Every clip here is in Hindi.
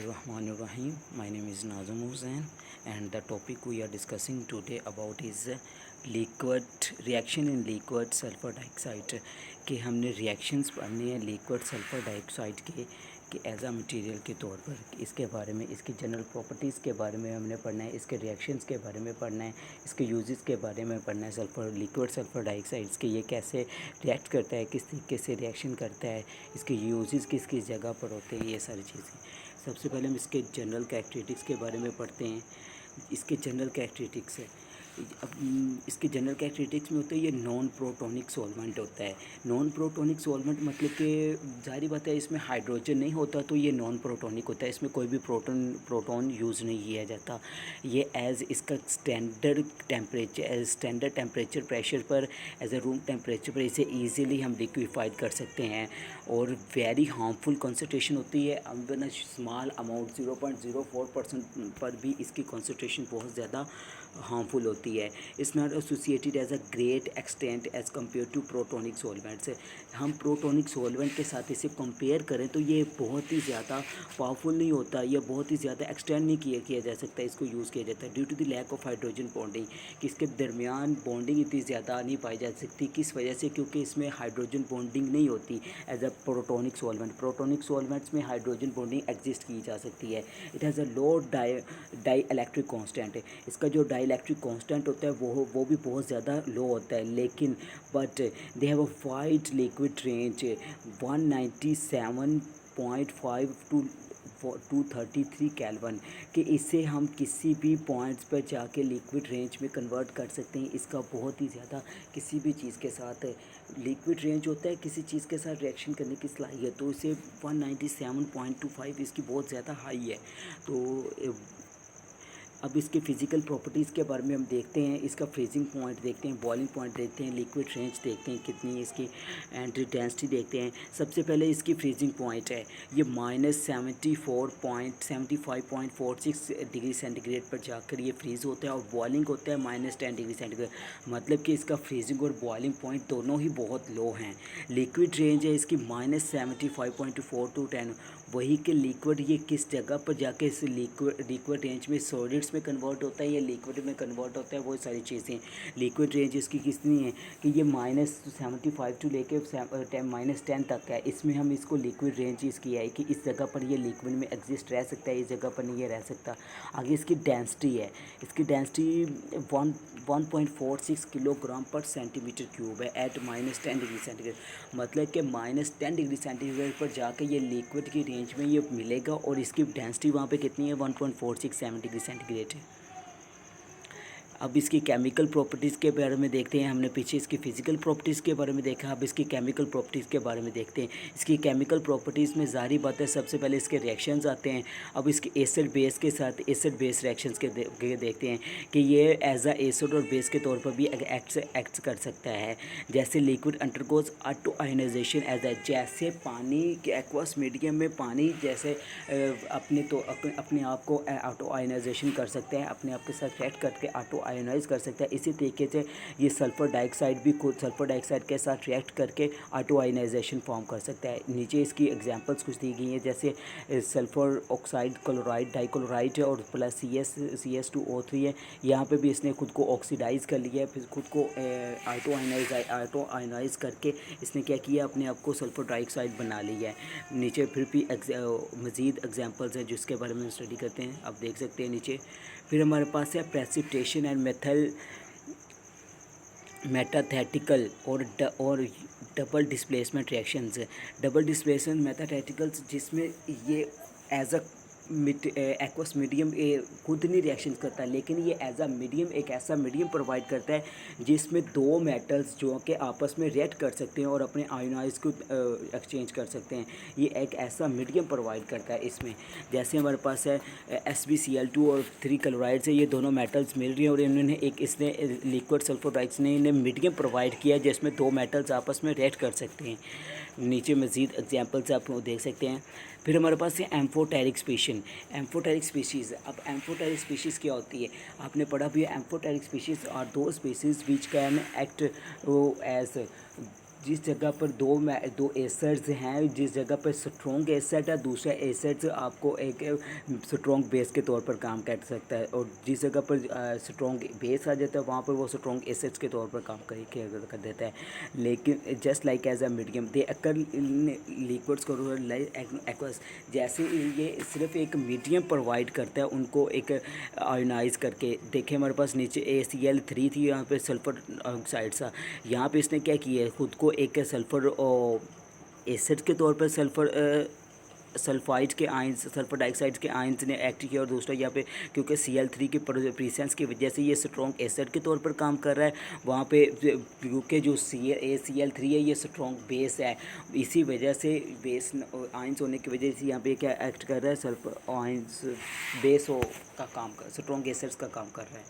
Bismillahirrahmanirrahim. My name is Nazum Hussain and the topic we are discussing today about is liquid reaction in liquid sulfur dioxide कि हमने रिएक्शंस पढ़ने हैं लिक्विड सल्फर डाइऑक्साइड के कि एज आ मटेरियल के तौर पर इसके बारे में, इसकी जनरल प्रॉपर्टीज़ के बारे में हमने पढ़ना है, इसके रिएक्शंस के बारे में पढ़ना है, इसके यूजेस के बारे में पढ़ना है। लिक्विड सल्फर डाइऑक्साइड्स के ये कैसे रिएक्ट करता है, किस तरीके से रिएक्शन करता है, इसके यूजेस किस किस जगह पर होते हैं, ये सारी चीज़ें। सबसे पहले हम इसके जनरल कैरेक्टरिस्टिक्स के बारे में पढ़ते हैं। इसके जनरल कैरेक्टरिस्टिक्स इसके जनरल कैरेक्टरिस्टिक्स में होता है ये नॉन प्रोटोनिक सॉल्वेंट होता है। नॉन प्रोटोनिक सॉल्वेंट मतलब कि जाहिर बात है इसमें हाइड्रोजन नहीं होता तो ये नॉन प्रोटोनिक होता है, इसमें कोई भी प्रोटोन यूज़ नहीं किया जाता। ये एज इसका स्टैंडर्ड टेम्परेचर प्रेशर पर एज ए रूम टेम्परेचर पर इसे ईज़िली हम लिक्विफाइड कर सकते हैं और वेरी हार्मफुल कॉन्सेंट्रेशन होती है। अमन स्मॉल अमाउंट 0.04% पर भी इसकी कॉन्सेंट्रेशन बहुत ज़्यादा हार्मफुल होती है। It's not associated as a great extent as compare to protonic solvents. हम प्रोटोनिक सॉल्वेंट के साथ इसे कंपेयर करें तो ये बहुत ही ज़्यादा पावरफुल नहीं होता, ये बहुत ही ज़्यादा एक्सटेंड नहीं किया जा सकता, इसको यूज़ किया जाता है due to the lack of hydrogen bonding कि इसके दरमियान बॉन्डिंग इतनी ज़्यादा नहीं पाई जा सकती। किस वजह से? क्योंकि इसमें हाइड्रोजन बॉन्डिंग नहीं होती as a protonic solvent. Protonic solvents में हाइड्रोजन बॉन्डिंग एग्जिस्ट की जा सकती है। It has a low dielectric constant. इसका जो डाई इलेक्ट्रिक कांस्टेंट होता है वो भी बहुत ज़्यादा लो होता है, लेकिन but they have a wide liquid range 197.5 to 233 kelvin कि इसे हम किसी भी पॉइंट्स पर जाके लिक्विड रेंज में कन्वर्ट कर सकते हैं। इसका बहुत ही ज़्यादा किसी भी चीज़ के साथ लिक्विड रेंज होता है, किसी चीज़ के साथ रिएक्शन करने की सलाहियत, तो इसे 197.25 इसकी बहुत ज़्यादा हाई है। तो अब इसके फ़िज़िकल प्रॉपर्टीज़ के बारे में हम देखते हैं। इसका फ्रीजिंग पॉइंट देखते हैं, बॉइलिंग पॉइंट देखते हैं, लिक्विड रेंज देखते हैं कितनी है इसकी, एंड डेंसिटी देखते हैं। सबसे पहले इसकी फ्रीजिंग पॉइंट है ये -75.46 डिग्री सेंटीग्रेड पर जाकर ये फ्रीज़ होता है और बॉइलिंग होता है -10 डिग्री सेंटीग्रेड। मतलब कि इसका फ्रीजिंग और बॉइलिंग पॉइंट दोनों ही बहुत लो हैं। लिक्विड रेंज है इसकी -75.4 टू 10। वही कि लिक्विड ये किस जगह पर जाके इस लिक्विड रेंज में सॉलिड्स में कन्वर्ट होता है या लिक्विड में कन्वर्ट होता है, वो सारी चीज़ें। लिक्विड रेंज इसकी कितनी है कि ये -75 टू लेके -10 तक है। इसमें हम इसको लिक्विड रेंज इसकी है कि इस जगह पर ये लिक्विड में एग्जिस्ट रह सकता है, इस जगह पर नहीं ये रह सकता। आगे इसकी डेंसिटी है, इसकी डेंसिटी 1.46 किलोग्राम पर सेंटीमीटर क्यूब है एट -10 डिग्री सेंटीग्रेड। मतलब कि -10 डिग्री सेंटीग्रेड पर जाके ये लिक्विड की रेंज में ये मिलेगा और इसकी डेंसिटी वहाँ पे कितनी है 1.467 डिग्री सेंटीग्रेड है। अब इसकी केमिकल प्रॉपर्टीज़ के बारे में देखते हैं। हमने पीछे इसकी फ़िज़िकल प्रॉपर्टीज़ के बारे में देखा, अब इसकी केमिकल प्रॉपर्टीज़ के बारे में देखते हैं। इसकी केमिकल प्रॉपर्टीज़ में ज़ाहिर बात है सबसे पहले इसके रिएक्शंस आते हैं। अब इसके एसिड बेस के साथ एसिड बेस रिएक्शंस के देखते हैं कि ये एज आ एसिड और बेस के तौर पर भी एक्ट कर सकता है। जैसे liquid undergoes auto ionisation as a, जैसे पानी के एक्वस मीडियम में पानी जैसे अपने आप को ऑटो आयनाइजेशन कर सकता है, अपने आप के साथ रिएक्ट करके ऑटो आयोनाइज कर सकता है। इसी तरीके से ये सल्फ़र डाइऑक्साइड भी खुद सल्फ़र डाइऑक्साइड के साथ रिएक्ट करके ऑटो आयोनाइजेशन फॉर्म कर सकता है। नीचे इसकी एग्जांपल्स कुछ दी गई हैं, जैसे सल्फ़र ऑक्साइड क्लोराइड डाइक्लोराइड है और प्लस CS2O3 है। यहाँ पे भी इसने खुद को ऑक्सीडाइज़ कर लिया है, फिर खुद को ऑटो आयोनाइज करके इसने क्या किया, अपने आप को सल्फ़र डाइऑक्साइड बना लिया है। नीचे फिर भी मज़ीद एग्जांपल्स हैं जिसके बारे में स्टडी करते हैं, आप देख सकते हैं नीचे। फिर हमारे पास है प्रेसिपिटेशन एंड मैथेटिकल और double displacement reactions. Double displacement metatheticals जिसमें ये एज अ एक्वस मीडियम खुद नहीं रिएक्शन करता, लेकिन ये एज अ मीडियम एक ऐसा मीडियम प्रोवाइड करता है जिसमें दो मेटल्स जो कि आपस में रिएक्ट कर सकते हैं और अपने आयोनाइज को एक्सचेंज कर सकते हैं। ये एक ऐसा मीडियम प्रोवाइड करता है इसमें। जैसे हमारे पास है SbCl2 और 3 क्लोराइड से ये दोनों मेटल्स मिल रही हैं और इन्होंने इसने लिक्विड सल्फर डाइऑक्साइड ने इन्हें मीडियम प्रोवाइड किया जिसमें दो मेटल्स आपस में रिएक्ट कर सकते हैं। नीचे मज़ीद एग्जांपल्स आप देख सकते हैं। फिर हमारे पास है एम्फोटेरिक स्पीशीज़। अब एम्फोटेरिक स्पीशीज़ क्या होती है, आपने पढ़ा भी है। एम्फोटेरिक स्पीशीज़ आर दो species which can act as जिस जगह पर दो एसिड्स हैं, जिस जगह पर स्ट्रॉन्ग एसिड है, दूसरा एसिड आपको एक स्ट्रॉन्ग बेस के तौर पर काम कर सकता है, और जिस जगह पर स्ट्रॉन्ग बेस आ जाता है वहाँ पर वो स्ट्रॉन्ग एसिड्स के तौर पर काम कर देता है। लेकिन just like as a medium they occur liquids को एक्वस, जैसे ये सिर्फ एक मीडियम प्रोवाइड करता है उनको एक आयोनाइज करके। देखिए हमारे पास नीचे ACl3 थी, यहाँ पे सल्फर ऑक्साइड सा, यहाँ पे इसने क्या किया है, खुद को एक सल्फर एसिड के तौर पर सल्फाइड के आयंस, सल्फर डाइऑक्साइड के आयंस ने एक्ट किया, और दूसरा यहाँ पे क्योंकि Cl3 के प्रेजेंस की वजह से ये स्ट्रॉन्ग एसिड के तौर पर काम कर रहा है, वहाँ पे क्योंकि जो ACl3 है ये स्ट्रॉन्ग बेस है, इसी वजह से बेस आयंस होने की वजह से यहाँ पे क्या एक्ट कर रहा है, सल्फर आयंस बेस हो का काम कर, स्ट्रॉन्ग एसिड्स का काम कर रहा है।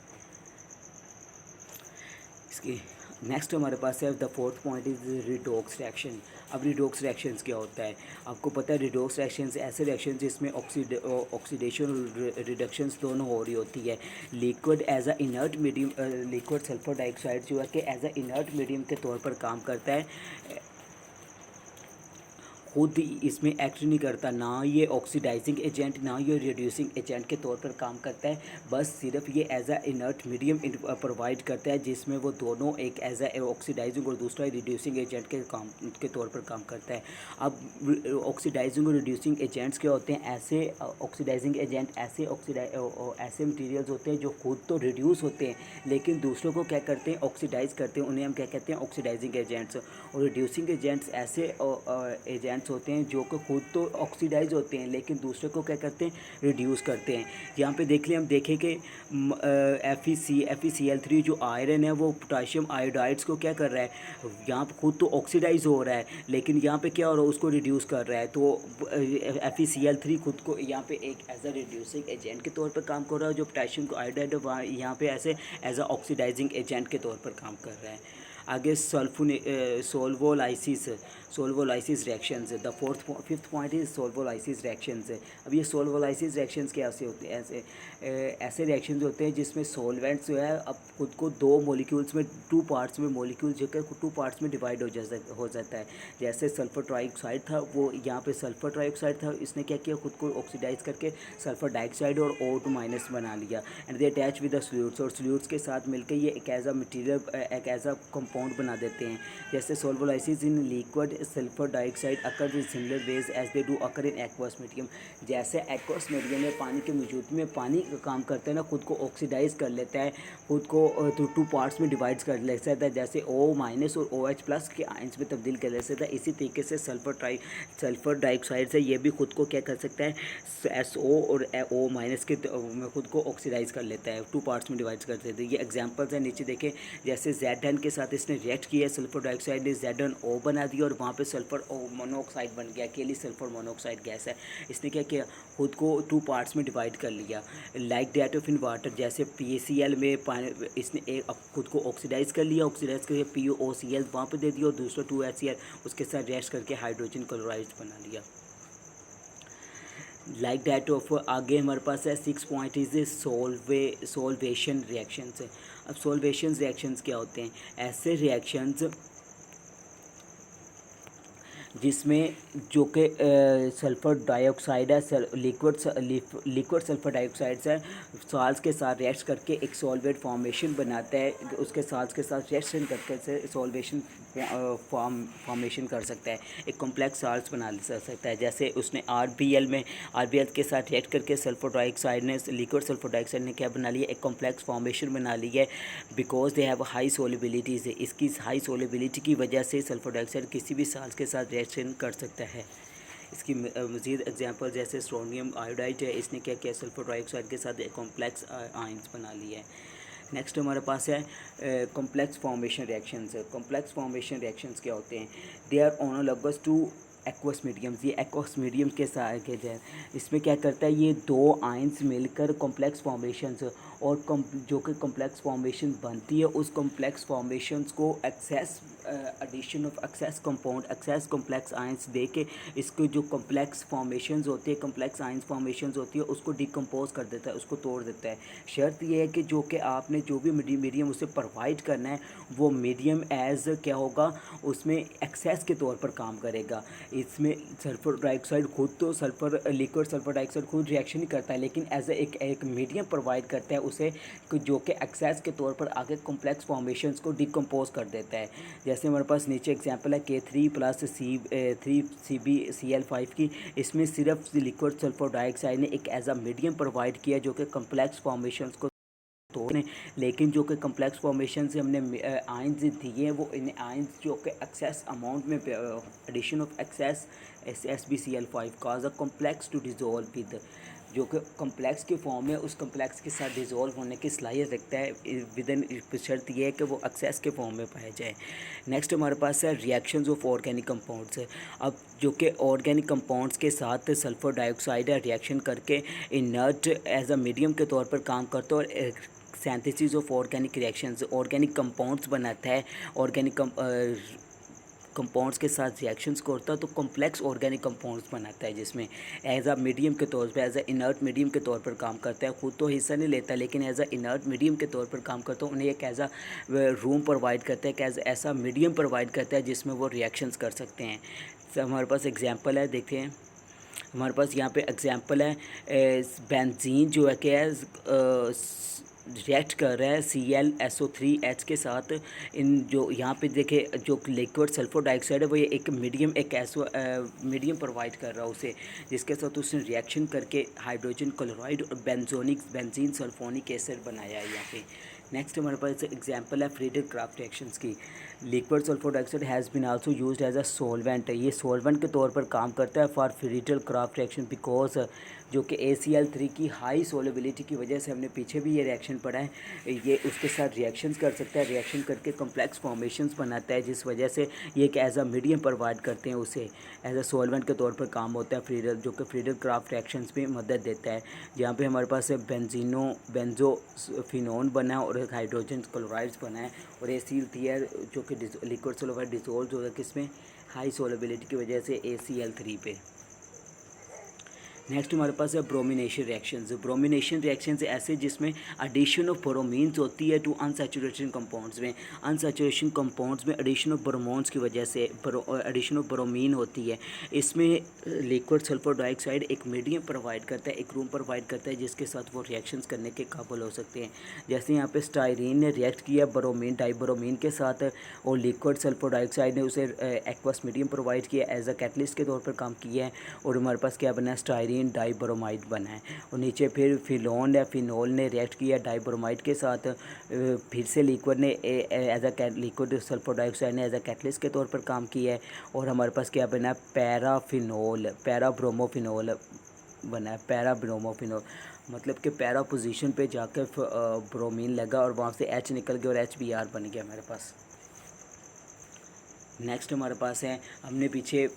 इसकी नेक्स्ट हमारे पास है the fourth point is redox reaction. अब रिडॉक्स रिएक्शंस क्या होता है, आपको पता है रिडॉक्स रिएक्शंस ऐसे रिएक्शन जिसमें ऑक्सीडेशन और रिडक्शंस दोनों हो रही होती है। Liquid as a inert medium, liquid sulphur dioxide जो है कि एज अ इनर्ट मीडियम के तौर पर काम करता है, खुद इसमें एक्ट नहीं करता, ना ये ऑक्सीडाइजिंग एजेंट ना ये रिड्यूसिंग एजेंट के तौर पर काम करता है, बस सिर्फ ये as a inert medium provide करता है, जिसमें वो दोनों एक एज अ ऑक्सीडाइजिंग और दूसरा रिड्यूसिंग एजेंट के तौर पर काम करता है। अब ऑक्सीडाइजिंग और रिड्यूसिंग एजेंट्स क्या होते हैं, ऐसे ऑक्सीडाइजिंग एजेंट ऐसे मटीरियल्स होते हैं जो खुद तो रिड्यूस होते हैं लेकिन दूसरों को क्या करते हैं, ऑक्सीडाइज करते हैं, उन्हें हम क्या कहते हैं, ऑक्सीडाइजिंग एजेंट्स। और रिड्यूसिंग एजेंट्स ऐसे एजेंट्स होते हैं जो कि खुद तो ऑक्सीडाइज होते हैं लेकिन दूसरे को क्या करते हैं, रिड्यूस करते हैं। यहाँ पे देख लिया, हम देखें कि FeCl3 जो आयरन है वो पोटाशियम आयोडाइड्स को क्या कर रहा है, यहाँ पे खुद तो ऑक्सीडाइज हो रहा है लेकिन यहाँ पे क्या हो रहा है, उसको रिड्यूस कर रहा है। तो FeCl3 खुद को यहाँ पे एक एज अ रिड्यूसिंग एजेंट के तौर पर काम कर रहा है, जो पोटाशियम को आयोडाइड है वहाँ यहाँ पे ऐसे एज अ ऑक्सीडाइजिंग एजेंट के तौर पर काम कर रहा है। आगे solvolysis reactions, the fifth point is solvolysis reactions. अब ये सोल्वोलाइसिस रिएक्शंस कैसे होते हैं, ऐसे रिएक्शंस होते हैं जिसमें सॉल्वेंट्स जो है अब खुद को दो मॉलिक्यूल्स में, टू पार्ट्स में, मॉलिक्यूल जो है टू पार्ट्स में डिवाइड हो जाता है। जैसे सल्फर ट्राइऑक्साइड था, वो यहाँ पे सल्फर ट्राइऑक्साइड था, इसने क्या किया, खुद को ऑक्सीडाइज करके सल्फर डाइऑक्साइड और O2- बना लिया, and they attach with the solutes, और सोल्यूट्स के साथ मिलकर ये एक एज अ मटीरियल, एक एज अ कंपाउंड बना देते हैं। जैसे solvolysis in liquid sulphur dioxide occur in similar ways as they do occur in aqueous medium. जैसे एक्वस मीडियम में पानी के मौजूदगी में पानी का काम करता है ना, खुद को ऑक्सीडाइज कर लेता है, खुद को टू पार्ट्स में डिवाइड कर लेता है, जैसे O- और OH+ के आयंस में तब्दील कर लेता है। इसी तरीके से सल्फर डाइऑक्साइड से ये भी खुद को क्या कर सकता है, SO और O- के में खुद को ऑक्सीडाइज कर लेता है, टू पार्ट्स में डिवाइड कर देते हैं। ये एग्जांपल्स हैं, नीचे देखें, जैसे Zn के साथ इसने रिएक्ट किया, सल्फर डाइऑक्साइड ने ZnO बना दिया और वहाँ पे सल्फर मोनोऑक्साइड बन गया, अकेली सल्फर मोनोऑक्साइड गैस है। इसने क्या किया, खुद को टू पार्ट्स में डिवाइड कर लिया। Like that of in water, जैसे PaCl में पानी इसने एक खुद को ऑक्सीडाइज कर लिया, ऑक्सीडाइज करके PuOCl वहाँ पे दे दिया और दूसरा 2HCl उसके साथ रिएक्ट करके हाइड्रोजन क्लोराइड बना लिया। लाइक दैट ऑफ, आगे हमारे पास है 6 पॉइंट इज सोल्वेशन रिएक्शंस। अब सोल्वेशन रिएक्शंस क्या होते हैं, ऐसे रिएक्शंस जिसमें जो कि सल्फ़र डाइऑक्साइड है, लिक्विड सल्फ़र डाइऑक्साइड है, साल्स के साथ रिएक्ट करके एक सॉल्वेट फॉर्मेशन बनाता है, उसके साल्स के साथ रिएक्शन करके से सॉल्वेशन फॉर्मेशन कर सकता है, एक कॉम्प्लेक्स साल्ट्स बना सकता है। जैसे उसने RBL के साथ रिएक्ट करके सल्फ़र डाइऑक्साइड ने, लिक्विड सल्फ़र डाइऑक्साइड ने क्या बना लिया, एक कॉम्प्लेक्स फॉर्मेशन बना ली है, बिकॉज दे हैव हाई सोलिबिलिटीज। इसकी हाई सोलिबिलिटी की वजह से सल्फ़र डाइऑक्साइड किसी भी साल्स के साथ रिएक्शन कर सकता है। इसकी मज़ीद एग्जांपल जैसे सोडियम आयोडाइड है, इसने क्या किया, सल्फर डाइऑक्साइड के साथ एक कॉम्प्लेक्स आयंस बना लिया है। नेक्स्ट हमारे पास है complex formation reactions. Complex formation reactions क्या होते हैं, they are analogous to aqueous mediums. ये एक्वस मीडियम के साथ इसमें क्या करता है, ये दो आयंस मिलकर कॉम्प्लेक्स फॉर्मेशंस और जो कि कॉम्प्लेक्स फॉर्मेशन बनती है, उस कॉम्प्लेक्स फॉर्मेशंस को excess addition of excess compound excess complex ions दे के इसको जो कॉम्प्लेक्स फॉर्मेशंस होती है, कॉम्प्लेक्स आयंस फॉर्मेशंस होती है, उसको डिकम्पोज कर देता है, उसको तोड़ देता है। शर्त यह है कि जो कि आपने जो भी मीडियम उसे प्रोवाइड करना है, वो मीडियम एज क्या होगा, उसमें एक्सेस के तौर पर काम करेगा। इसमें सल्फर डाइऑक्साइड खुद तो लिक्विड सल्फर डाइऑक्साइड खुद रिएक्शन ही करता है, लेकिन एज एक मीडियम प्रोवाइड करता है उसे, जो कि एक्सेस के तौर पर आगे कॉम्प्लेक्स फॉर्मेशंस को डिकम्पोज कर देता है। जैसे हमारे पास नीचे एग्जांपल है K3+3Cl5 की। इसमें सिर्फ लिक्विड सल्फर डाइऑक्साइड ने एक एज अ मीडियम प्रोवाइड किया जो कि कॉम्प्लेक्स फॉर्मेशंस को तोड़ने, लेकिन जो कि कॉम्प्लेक्स फॉर्मेशन से हमने आयंस दिए हैं, वो इन आयंस जो कि एक्सेस अमाउंट में addition of excess SbCl5 cause a complex to dissolve with, जो कि कॉम्प्लेक्स के फॉर्म में उस कॉम्प्लेक्स के साथ डिज़ोल्व होने की सलाहियत रखता है, विद इन शर्त यह है कि वो एक्सेस के फॉर्म में पाया जाए। नेक्स्ट हमारे पास है रिएक्शंस ऑफ ऑर्गेनिक कंपाउंड्स। अब जो कि ऑर्गेनिक कंपाउंड्स के साथ सल्फर डाइऑक्साइड है रिएक्शन करके इनर्ट एज अ मीडियम के तौर पर काम करता है और synthesis of organic reactions organic compounds बनाता है। ऑर्गेनिक कंपाउंड्स के साथ रिएक्शंस करता है तो कॉम्प्लेक्स ऑर्गेनिक कंपाउंड्स बनाता है, जिसमें एज अ मीडियम के तौर पर, एज अ इनर्ट मीडियम के तौर पर काम करता है। खुद तो हिस्सा नहीं लेता, लेकिन एज अ इनर्ट मीडियम के तौर पर काम करता है। उन्हें एक एज अ रूम प्रोवाइड करता है, एक ऐसा मीडियम प्रोवाइड करता है जिसमें वो रिएक्शंस कर सकते हैं। तो हमारे पास एग्जाम्पल है, देखते हैं हमारे पास यहाँ पे एग्जांपल है बेंजीन जो है क्या है रिएक्ट कर रहा है ClSO3H के साथ। इन जो यहाँ पे देखे जो लिक्विड सल्फर डाइऑक्साइड है वो ये एक मीडियम प्रोवाइड कर रहा है उसे, जिसके साथ उसने रिएक्शन करके हाइड्रोजन क्लोराइड और बेंजीन सल्फोनिक एसिड बनाया है यहाँ पे। नेक्स्ट हमारे पास एग्जांपल है फ्रीडल क्राफ्ट रिएक्शंस की। Liquid sulphur dioxide has been also used as a solvent, ये सॉल्वेंट के तौर पर काम करता है for Friedel Craft reaction because जो कि ACl3 की हाई सोलेबिलिटी की वजह से, हमने पीछे भी ये रिएक्शन पढ़ा है, ये उसके साथ रिएक्शंस कर सकता है, रिएक्शन करके कॉम्प्लेक्स फॉर्मेशंस बनाता है, जिस वजह से ये एक एज अ मीडियम प्रोवाइड करते हैं उसे, एज अ सॉल्वेंट के तौर पर काम होता है फ्रीडल, जो कि फ्रीडल क्राफ्ट रिएक्शंस में मदद देता है। जहाँ पे हमारे पास बेंजोफिनोन बना है और हाइड्रोजन क्लोराइड्स बना है और ACl3 जो कि लिक्विड सल्फर डिसोल्व हो गया किसमें, हाई सोलेबिलिटी की वजह से ACl3 पे। नेक्स्ट हमारे पास है ब्रोमिनेशन रिएक्शंस। ब्रोमिनेशन रिएक्शंस ऐसे जिसमें एडिशन ऑफ ब्रोमीन्स होती है टू अनसैचुरेटेड कंपाउंड्स में, अनसैचुरेशन कंपाउंड्स में एडिशन ऑफ ब्रोमोन्स की वजह से एडिशन ऑफ ब्रोमीन होती है। इसमें लिक्विड सल्फर डाइऑक्साइड एक मीडियम प्रोवाइड करता है, एक रूम प्रोवाइड करता है जिसके साथ वो रिएक्शंस करने के काबिल हो सकते हैं। जैसे यहाँ पे स्टायरीन ने रिएक्ट किया ब्रोमीन डाइब्रोमीन के साथ और लिक्विड सल्फर डाइऑक्साइड ने उसे एक्वस मीडियम प्रोवाइड किया, एज अ कैटलिस्ट के तौर पर काम किया है और हमारे पास क्या बना है, स्टायरीन डाइब्रोमाइड बना है। और नीचे फिर फिनोल ने रिएक्ट किया डाइब्रोमाइड के साथ, फिर से लिक्विड ने as a liquid sulphur dioxide ने एज अ कैटलिस्ट के तौर पर काम किया है और हमारे पास क्या बना है, पैराब्रोमोफिनोल बना है। पैराब्रोमोफिनोल मतलब कि पैरा पोजीशन पे जाकर ब्रोमीन लगा और वहाँ से H निकल गया और HBr बन गया हमारे पास। नेक्स्ट हमारे पास है, हमने पीछे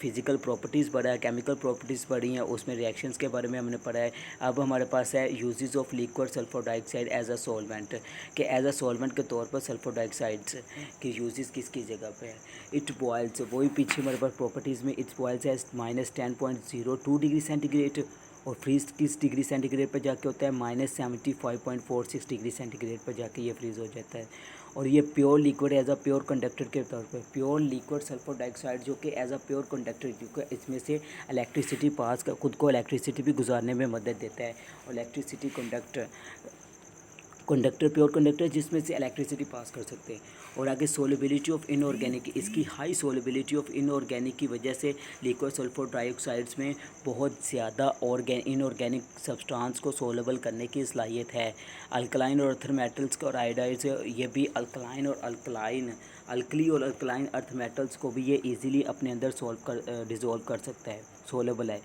फिज़िकल प्रॉपर्टीज़ पढ़ा है, केमिकल प्रॉपर्टीज़ पढ़ी हैं, उसमें रिएक्शंस के बारे में हमने पढ़ा है। अब हमारे पास है uses of liquid sulphur dioxide as a solvent, कि एज अ सॉल्वेंट के तौर पर सल्फर डाइऑक्साइड्स के यूजेस किसकी जगह पे है। इट बॉयल्स, वही पीछे हमारे पास प्रॉपर्टीज़ में, इट बॉयल्स है -10.02 डिग्री सेंटीग्रेड और फ्रीज किस डिग्री सेंटीग्रेड पर जाके होता है, -75.46 डिग्री सेंटीग्रेड पर जाके ये फ्रीज़ हो जाता है। और ये pure liquid as a pure conductor के तौर पर, प्योर लिक्विड सल्फर डाइऑक्साइड जो कि एज अ प्योर कंडक्टर, क्योंकि इसमें से इलेक्ट्रिसिटी पास कर, खुद को इलेक्ट्रिसिटी भी गुजारने में मदद देता है। और इलेक्ट्रिसिटी कंडक्टर प्योर कंडक्टर जिसमें से इलेक्ट्रिसिटी पास कर सकते हैं। और आगे सोलेबिलिटी ऑफ इनऑर्गेनिक, इसकी हाई सोलेबिलिटी ऑफ इनऑर्गेनिक की वजह से लिक्विड सल्फर डाइऑक्साइड्स में बहुत ज़्यादा इनऑर्गेनिक सब्सटेंस को सोलेबल करने की सलाहियत है। अल्कलाइन और अर्थ मेटल्स और आयोडाइड्स, ये भी अल्कली और अल्कलाइन अर्थ मेटल्स को भी ये इजीली अपने अंदर डिज़ोल्व कर सकता है, सोलेबल है।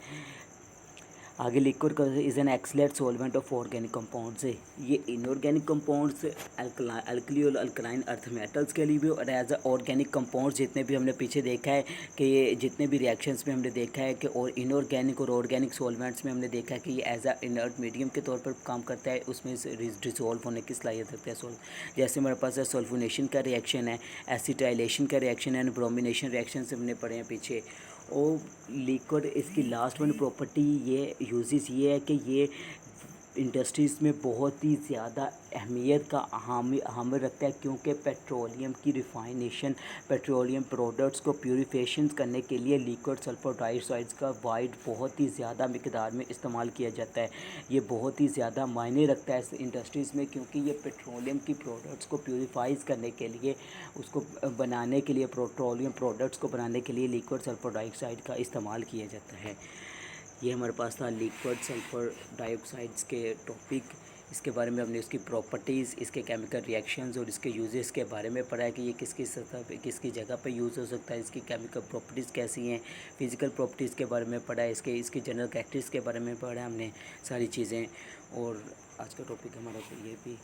आगे liquid is an excellent solvent of organic compounds है। ये इनऑर्गेनिक कंपाउंड्स अल्कली और अल्कलाइन अर्थ मेटल्स के लिए भी और एज अ ऑर्गेनिक कंपाउंड्स जितने भी हमने पीछे देखा है कि ये जितने भी रिएक्शंस में हमने देखा है कि और इनऑर्गेनिक और ऑर्गेनिक सॉल्वेंट्स में हमने देखा है कि ये एज अ इनर्ट मीडियम के तौर पर काम करता है, उसमें डिसॉल्व होने की सलाहियत रखता है। जैसे हमारे पास सल्फोनेशन का रिएक्शन है, एसिटाइलेशन का रिएक्शन है, ब्रोमिनेशन रिएक्शन से हमने पढ़े हैं पीछे। और लिक्विड इसकी लास्ट वन प्रॉपर्टी ये यूजेस ये है कि ये इंडस्ट्रीज़ में बहुत ही ज़्यादा अहमियत का हामिल रखता है, क्योंकि पेट्रोलियम की रिफाइनेशन, पेट्रोलियम प्रोडक्ट्स को प्यूरिफिकेशन करने के लिए लिक्विड सल्फर डाइऑक्साइड का वाइड बहुत ही ज़्यादा मिकदार में इस्तेमाल किया जाता है। ये बहुत ही ज़्यादा मायने रखता है इस इंडस्ट्रीज़ में, क्योंकि ये पेट्रोलियम की प्रोडक्ट्स को प्यूरिफाइज करने के लिए, उसको बनाने के लिए, पेट्रोलियम प्रोडक्ट्स को बनाने के लिए लिक्विड सल्फर डाइऑक्साइड का इस्तेमाल किया जाता है। ये हमारे पास था लिक्विड सल्फर डाइऑक्साइड्स के टॉपिक। इसके बारे में हमने उसकी प्रॉपर्टीज़, इसके केमिकल रिएक्शंस और इसके यूजेस के बारे में पढ़ा है कि ये किसकी सतह पे, किसकी जगह पे यूज़ हो सकता है, इसकी केमिकल प्रॉपर्टीज़ कैसी हैं, फिज़िकल प्रॉपर्टीज़ के बारे में पढ़ा है, इसकी जनरल कैरेक्टरिस्टिक्स के बारे में पढ़ा है हमने सारी चीज़ें। और आज का टॉपिक हमारा ये भी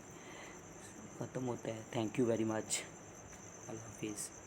ख़त्म होता है। Thank you very much. अल्लाह हाफिज़।